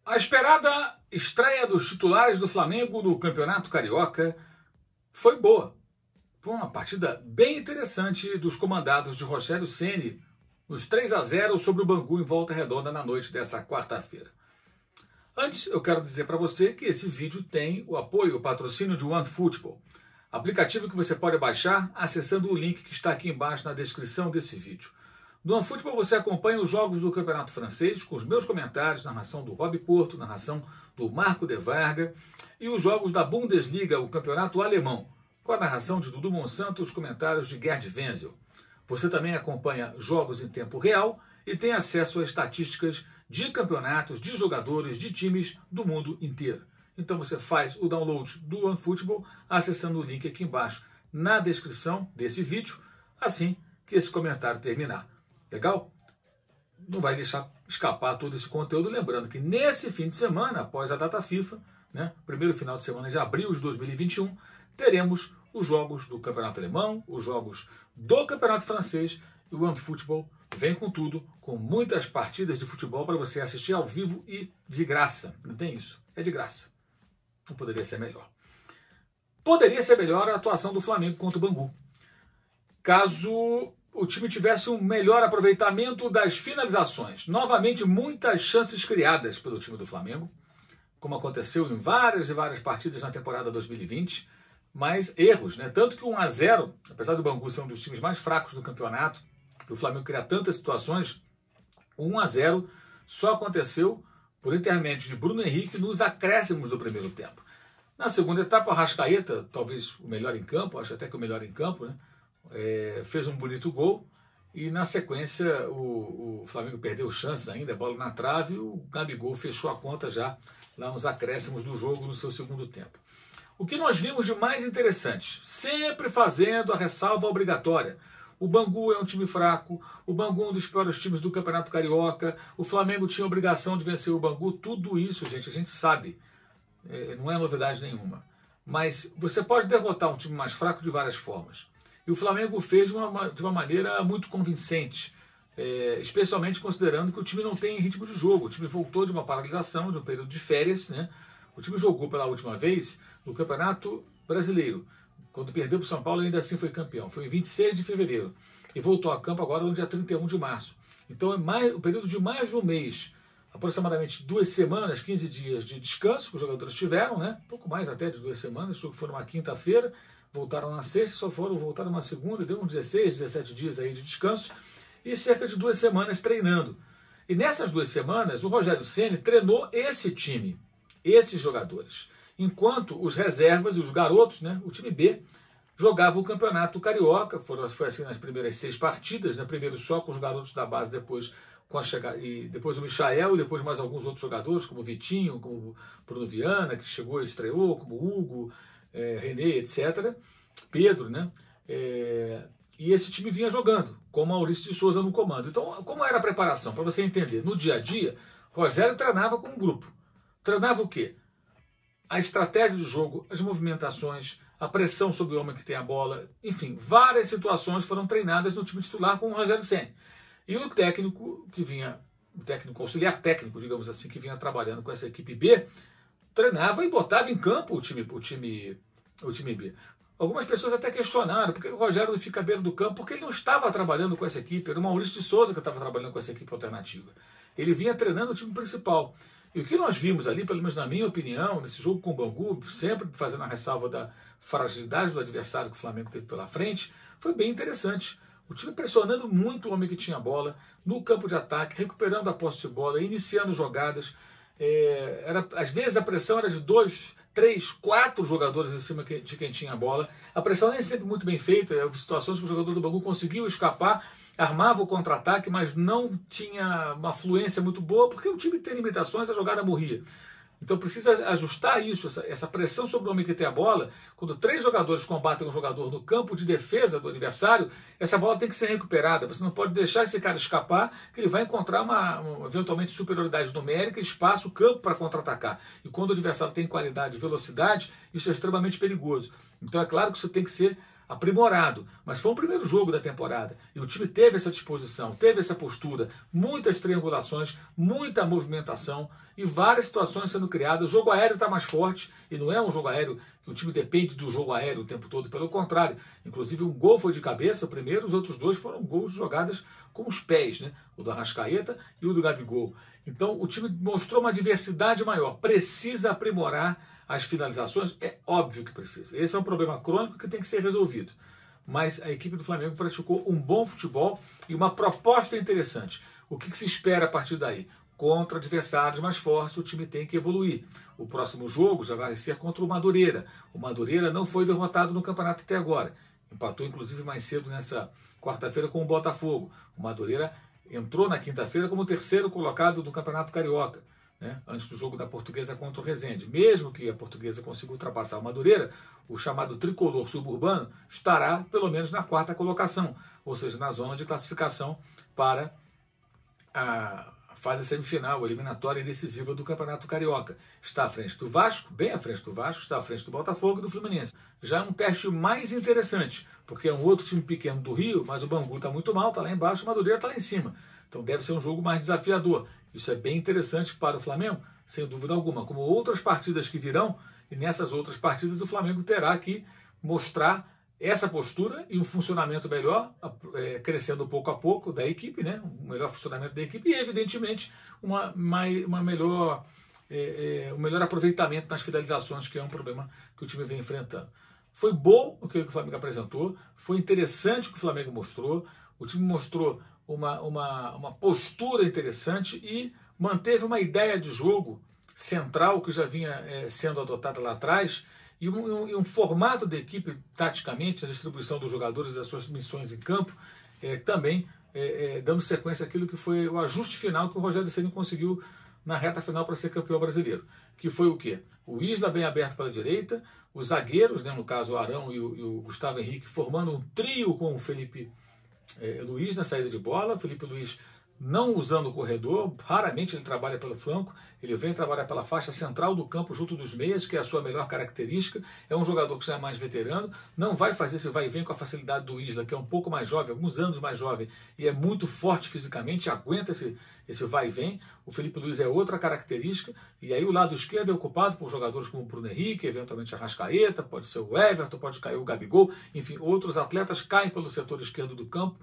A esperada estreia dos titulares do Flamengo no Campeonato Carioca foi boa. Foi uma partida bem interessante dos comandados de Rogério Ceni, nos 3-0 sobre o Bangu em Volta Redonda na noite dessa quarta-feira. Antes, eu quero dizer para você que esse vídeo tem o apoio, o patrocínio de OneFootball, aplicativo que você pode baixar acessando o link que está aqui embaixo na descrição desse vídeo. No OneFootball você acompanha os jogos do Campeonato Francês com os meus comentários, narração do Rob Porto, narração do Marco de Varga, e os jogos da Bundesliga, o Campeonato Alemão, com a narração de Dudu Monsanto e os comentários de Gerd Wenzel. Você também acompanha jogos em tempo real e tem acesso a estatísticas de campeonatos, de jogadores, de times do mundo inteiro. Então você faz o download do OneFootball acessando o link aqui embaixo na descrição desse vídeo, assim que esse comentário terminar. Legal? Não vai deixar escapar todo esse conteúdo, lembrando que nesse fim de semana, após a data FIFA, primeiro final de semana de abril de 2021, teremos os jogos do Campeonato Alemão, os jogos do Campeonato Francês, e o OneFootball vem com tudo, com muitas partidas de futebol para você assistir ao vivo e de graça. Não tem isso? É de graça. Não poderia ser melhor. Poderia ser melhor a atuação do Flamengo contra o Bangu, caso o time tivesse um melhor aproveitamento das finalizações. Novamente, muitas chances criadas pelo time do Flamengo, como aconteceu em várias e várias partidas na temporada 2020, mas erros, Tanto que 1-0, apesar do Bangu ser um dos times mais fracos do campeonato, o Flamengo criar tantas situações, 1-0 só aconteceu por intermédio de Bruno Henrique nos acréscimos do primeiro tempo. Na segunda etapa, o Arrascaeta, talvez o melhor em campo, acho até que o melhor em campo, fez um bonito gol, e na sequência o Flamengo perdeu chances ainda, a bola na trave, e o Gabigol fechou a conta já lá nos acréscimos do jogo no seu segundo tempo. O que nós vimos de mais interessante, sempre fazendo a ressalva obrigatória: o Bangu é um time fraco, o Bangu é um dos piores times do Campeonato Carioca, o Flamengo tinha a obrigação de vencer o Bangu, tudo isso, gente, a gente sabe, não é novidade nenhuma. Mas você pode derrotar um time mais fraco de várias formas. E o Flamengo fez de uma maneira muito convincente, especialmente considerando que o time não tem ritmo de jogo. O time voltou de uma paralisação, de um período de férias, O time jogou pela última vez no Campeonato Brasileiro. Quando perdeu para o São Paulo, ainda assim foi campeão. Foi em 26 de fevereiro. E voltou a campo agora no dia 31 de março. Então é um período de mais de um mês. Aproximadamente 2 semanas, 15 dias de descanso que os jogadores tiveram, pouco mais até de 2 semanas. O jogo foi numa quinta-feira, voltaram na sexta, voltaram numa segunda, deu uns 16, 17 dias aí de descanso. E cerca de 2 semanas treinando. E nessas 2 semanas, o Rogério Ceni treinou esse time, esses jogadores, enquanto os reservas e os garotos, o time B, jogavam o Campeonato Carioca. Foi assim nas primeiras 6 partidas, primeiro só com os garotos da base, depois com a chegada, e depois o Michael, e depois mais alguns outros jogadores, como o Vitinho, como o Bruno Viana, que chegou e estreou, como o Hugo, René, etc. Pedro, e esse time vinha jogando, com o Maurício de Souza no comando. Então, como era a preparação? Para você entender, no dia a dia, Rogério treinava com um grupo. Treinava o quê? A estratégia do jogo, as movimentações, a pressão sobre o homem que tem a bola, enfim, várias situações foram treinadas no time titular com o Rogério Ceni. E o técnico que vinha, o técnico auxiliar técnico, digamos assim, que vinha trabalhando com essa equipe B, treinava e botava em campo o time B. Algumas pessoas até questionaram por que o Rogério não fica à beira do campo, porque ele não estava trabalhando com essa equipe, era o Maurício de Souza que estava trabalhando com essa equipe alternativa. Ele vinha treinando o time principal. E o que nós vimos ali, pelo menos na minha opinião, nesse jogo com o Bangu, sempre fazendo a ressalva da fragilidade do adversário que o Flamengo teve pela frente, foi bem interessante. O time pressionando muito o homem que tinha a bola, no campo de ataque, recuperando a posse de bola, iniciando jogadas. Às vezes a pressão era de 2, 3, 4 jogadores em cima de quem tinha a bola. A pressão nem sempre muito bem feita, situações que o jogador do Bangu conseguiu escapar, armava o contra-ataque, mas não tinha uma fluência muito boa, porque o time tem limitações, a jogada morria. Então precisa ajustar isso, essa pressão sobre o homem que tem a bola. Quando 3 jogadores combatem um jogador no campo de defesa do adversário, essa bola tem que ser recuperada. Você não pode deixar esse cara escapar, que ele vai encontrar uma eventualmente superioridade numérica, espaço, campo para contra-atacar. E quando o adversário tem qualidade e velocidade, isso é extremamente perigoso. Então é claro que isso tem que ser aprimorado, mas foi o primeiro jogo da temporada e o time teve essa disposição, teve essa postura, muitas triangulações, muita movimentação e várias situações sendo criadas. O jogo aéreo está mais forte e não é um jogo aéreo que o time depende do jogo aéreo o tempo todo, pelo contrário. Inclusive um gol foi de cabeça, o primeiro, os outros dois foram gols de jogadas com os pés, né? O do Arrascaeta e o do Gabigol. Então o time mostrou uma diversidade maior, precisa aprimorar as finalizações, é óbvio que precisa. Esse é um problema crônico que tem que ser resolvido. Mas a equipe do Flamengo praticou um bom futebol e uma proposta interessante. O que se espera a partir daí? Contra adversários mais fortes, o time tem que evoluir. O próximo jogo já vai ser contra o Madureira. O Madureira não foi derrotado no campeonato até agora. Empatou, inclusive, mais cedo nessa quarta-feira com o Botafogo. O Madureira entrou na quinta-feira como o terceiro colocado do Campeonato Carioca, né, antes do jogo da Portuguesa contra o Resende. Mesmo que a Portuguesa consiga ultrapassar o Madureira, o chamado tricolor suburbano estará pelo menos na quarta colocação, ou seja, na zona de classificação para a fase semifinal, eliminatória e decisiva do Campeonato Carioca. Está à frente do Vasco, bem à frente do Vasco, está à frente do Botafogo e do Fluminense. Já é um teste mais interessante, porque é um outro time pequeno do Rio, mas o Bangu está muito mal, está lá embaixo, o Madureira está lá em cima. Então deve ser um jogo mais desafiador. Isso é bem interessante para o Flamengo, sem dúvida alguma, como outras partidas que virão, e nessas outras partidas o Flamengo terá que mostrar essa postura e um funcionamento melhor, crescendo pouco a pouco da equipe, né? Um melhor funcionamento da equipe e, evidentemente, um melhor aproveitamento nas finalizações, que é um problema que o time vem enfrentando. Foi bom o que o Flamengo apresentou, foi interessante o que o Flamengo mostrou, o time mostrou uma postura interessante e manteve uma ideia de jogo central que já vinha sendo adotada lá atrás e um formato da equipe, taticamente, a distribuição dos jogadores e das suas missões em campo, também dando sequência àquilo que foi o ajuste final que o Rogério Ceni conseguiu na reta final para ser campeão brasileiro. Que foi o quê? O Isla bem aberto pela direita, os zagueiros, né, no caso o Arão e o Gustavo Henrique, formando um trio com o Felipe Luiz na saída de bola. Felipe Luiz não usando o corredor, raramente ele trabalha pelo flanco, ele vem trabalhar pela faixa central do campo junto dos meias, que é a sua melhor característica. É um jogador que já é mais veterano, não vai fazer esse vai e vem com a facilidade do Isla, que é um pouco mais jovem, alguns anos mais jovem, e é muito forte fisicamente, aguenta esse vai e vem. O Felipe Luiz é outra característica, e aí o lado esquerdo é ocupado por jogadores como o Bruno Henrique, eventualmente a Arrascaeta, pode ser o Everton, pode cair o Gabigol, enfim, outros atletas caem pelo setor esquerdo do campo,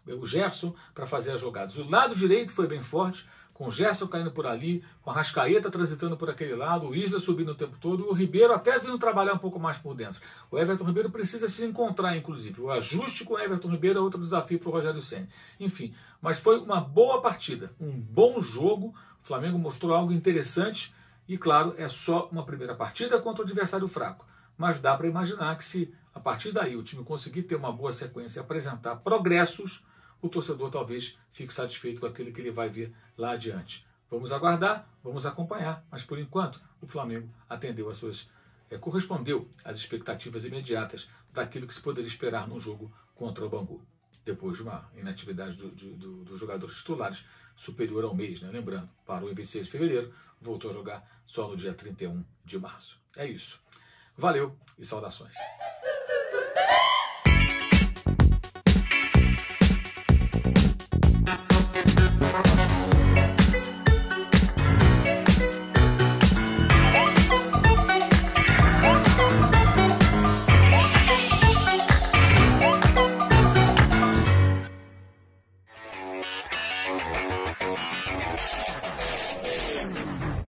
o Gerson para fazer as jogadas. O lado direito foi bem forte, com o Gerson caindo por ali, com a Arrascaeta transitando por aquele lado, o Isla subindo o tempo todo, e o Ribeiro até vindo trabalhar um pouco mais por dentro. O Everton Ribeiro precisa se encontrar, inclusive. O ajuste com o Everton Ribeiro é outro desafio para o Rogério Ceni. Enfim, mas foi uma boa partida, um bom jogo. O Flamengo mostrou algo interessante e, claro, é só uma primeira partida contra o adversário fraco. Mas dá para imaginar que se a partir daí o time conseguir ter uma boa sequência e apresentar progressos, o torcedor talvez fique satisfeito com aquilo que ele vai ver lá adiante. Vamos aguardar, vamos acompanhar, mas por enquanto o Flamengo atendeu correspondeu às expectativas imediatas daquilo que se poderia esperar num jogo contra o Bangu, depois de uma inatividade dos jogadores titulares superior a um mês, né? Lembrando, parou em 26 de fevereiro, voltou a jogar só no dia 31 de março. É isso. Valeu e saudações.